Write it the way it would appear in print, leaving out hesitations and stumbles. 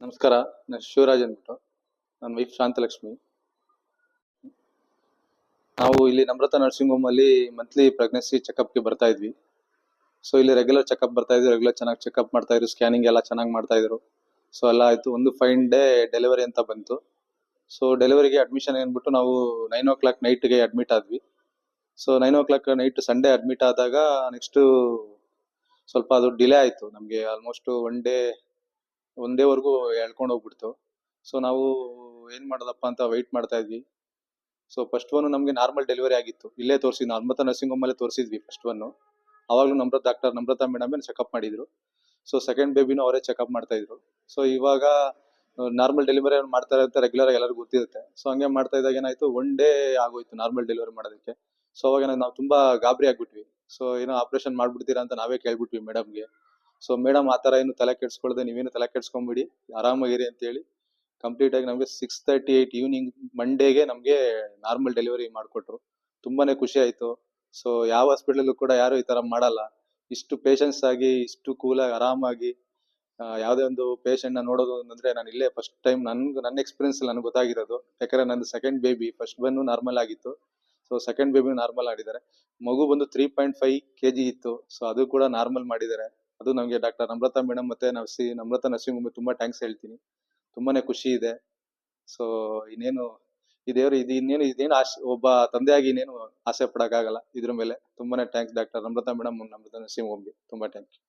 ನಮಸ್ಕಾರ. ನಾನು ಶಿವರಾಜ್ ಅಂದ್ಬಿಟ್ಟು. ನನ್ನ ವೈಫ್ ಶಾಂತಲಕ್ಷ್ಮಿ. ನಾವು ಇಲ್ಲಿ ನಮ್ರತ ನರ್ಸಿಂಗ್ ಹೋಮ್ ಅಲ್ಲಿ ಮಂತ್ಲಿ ಪ್ರೆಗ್ನೆನ್ಸಿ ಚೆಕಪ್ಗೆ ಬರ್ತಾ ಇದ್ವಿ. ಸೊ ಇಲ್ಲಿ ರೆಗ್ಯುಲರ್ ಚೆಕಪ್ ಬರ್ತಾ ಇದ್ವಿ, ರೆಗ್ಯುಲರ್ ಚೆನ್ನಾಗಿ ಚೆಕಪ್ ಮಾಡ್ತಾ ಇದ್ರು, ಸ್ಕ್ಯಾನಿಂಗ್ ಎಲ್ಲ ಚೆನ್ನಾಗಿ ಮಾಡ್ತಾ ಇದ್ರು. ಸೊ ಎಲ್ಲ ಆಯ್ತು. ಒಂದು ಫೈನ್ ಡೇ ಡೆಲಿವರಿ ಅಂತ ಬಂತು. ಸೊ ಡೆಲಿವರಿಗೆ ಅಡ್ಮಿಷನ್ ಏನ್ಬಿಟ್ಟು ನಾವು 9 o'clock ನೈಟ್ಗೆ ಅಡ್ಮಿಟ್ ಆದ್ವಿ. So 9 o'clock night Sunday admit ಆದಾಗ ನೆಕ್ಸ್ಟ್ ಸ್ವಲ್ಪ ಅದು ಡಿಲೇ ಆಯ್ತು ನಮಗೆ. ಆಲ್ಮೋಸ್ಟ್ ಒನ್ ಡೇವರೆಗೂ ಎಳ್ಕೊಂಡು ಹೋಗ್ಬಿಡ್ತು. ಸೊ ನಾವು ಏನ್ ಮಾಡೋದಪ್ಪ ಅಂತ ವೆಯ್ಟ್ ಮಾಡ್ತಾ ಇದ್ವಿ. ಸೊ ಫಸ್ಟ್ ಒನ್ ನಮಗೆ ನಾರ್ಮಲ್ ಡೆಲಿವರಿ ಆಗಿತ್ತು. ಇಲ್ಲೇ ತೋರಿಸಿದ್ವಿ, ನರ್ಮತಾ ನರ್ಸಿಂಗ್ ಹೋಮ್ ಅಲ್ಲೇ ತೋರಿಸಿದ್ವಿ ಫಸ್ಟ್ ಒನ್. ಅವಾಗ್ಲೂ ನಮ್ರತಾ ಮೇಡಮ್ ಚೆಕಪ್ ಮಾಡಿದ್ರು. ಸೊ ಸೆಕೆಂಡ್ ಬೇಬಿನೂ ಅವರೇ ಚೆಕಪ್ ಮಾಡ್ತಾ ಇದ್ರು. ಸೊ ಇವಾಗ ನಾರ್ಮಲ್ ಡೆಲಿವರಿ ಮಾಡ್ತಾರೆ ಅಂತ ರೆಗ್ಯುಲರ್ ಆಗಿ ಎಲ್ಲರಿಗೂ ಗೊತ್ತಿರುತ್ತೆ. ಸೊ ಹಂಗೆ ಮಾಡ್ತಾ ಇದ್ದಾಗ ಏನಾಯ್ತು, ಒನ್ ಡೇ ಆಗೋಯ್ತು ನಾರ್ಮಲ್ ಡೆಲಿವರಿ ಮಾಡೋದಕ್ಕೆ. ಸೊ ಅವಾಗ ನಾವು ತುಂಬಾ ಗಾಬರಿ ಆಗ್ಬಿಟ್ವಿ. ಸೊ ಏನೋ ಆಪರೇಷನ್ ಮಾಡ್ಬಿಡ್ತೀರಾ ಅಂತ ನಾವೇ ಕೇಳ್ಬಿಟ್ವಿ ಮೇಡಮ್ಗೆ. ಸೊ ಮೇಡಮ್ ಆ ತರ ಏನು ತಲೆ ಕೆಡ್ಸ್ಕೊಳ್ದೆ, ನೀವೇನು ತಲೆ ಕೆಡ್ಸ್ಕೊಂಬಿಡಿ, ಆರಾಮಾಗಿರಿ ಅಂತ ಹೇಳಿ ಕಂಪ್ಲೀಟ್ ಆಗಿ ನಮಗೆ 6:38 ಈವ್ನಿಂಗ್ ಮಂಡೇಗೆ ನಮಗೆ ನಾರ್ಮಲ್ ಡೆಲಿವರಿ ಮಾಡಿಕೊಟ್ರು. ತುಂಬಾನೇ ಖುಷಿ ಆಯ್ತು. ಸೊ ಯಾವ ಹಾಸ್ಪಿಟಲ್ ಕೂಡ ಯಾರು ಈ ತರ ಮಾಡಲ್ಲ. ಇಷ್ಟು ಪೇಷನ್ಸ್ ಆಗಿ, ಇಷ್ಟು ಕೂಲ್ ಆಗಿ, ಆರಾಮಾಗಿ ಯಾವುದೇ ಒಂದು ಪೇಷಂಟ್ ನ ನೋಡೋದು ಅಂದ್ರೆ ನಾನು ಇಲ್ಲೇ ಫಸ್ಟ್ ಟೈಮ್ ನನ್ನ ಎಕ್ಸ್ಪೀರಿಯನ್ಸ್ ನನಗೆ ಗೊತ್ತಾಗಿರೋದು. ಯಾಕಂದ್ರೆ ನಂದು ಸೆಕೆಂಡ್ ಬೇಬಿ, ಫಸ್ಟ್ ಬಂದು ನಾರ್ಮಲ್ ಆಗಿತ್ತು. ಸೊ ಸೆಕೆಂಡ್ ಬೇಬಿ ನಾರ್ಮಲ್ ಮಾಡಿದ್ದಾರೆ. ಮಗು ಬಂದು 3.5 kg ಇತ್ತು. ಸೊ ಅದು ಕೂಡ ನಾರ್ಮಲ್ ಮಾಡಿದ್ದಾರೆ. ಅದು ನಮಗೆ ಡಾಕ್ಟರ್ ನಮ್ರತಾ ಮೇಡಮ್ ಮತ್ತೆ ನಮ್ರತಾ ನರ್ಸಿಂಗ್ ಹೋಮ್ ತುಂಬಾ ಥ್ಯಾಂಕ್ಸ್ ಹೇಳ್ತೀನಿ. ತುಂಬಾನೇ ಖುಷಿ ಇದೆ. ಸೊ ಇನ್ನೇನು ಈ ದೇವ್ರು ಇದೇನು ಒಬ್ಬ ತಂದೆಯಾಗಿ ಇನ್ನೇನು ಆಸೆ ಪಡಕ್ಕಾಗಲ್ಲ ಇದ್ರ ಮೇಲೆ. ತುಂಬಾನೇ thanks doctor Namrata madam, Namrata nursing ಹೋಮ್ಗೆ ತುಂಬಾ ಥ್ಯಾಂಕ್ಸ್.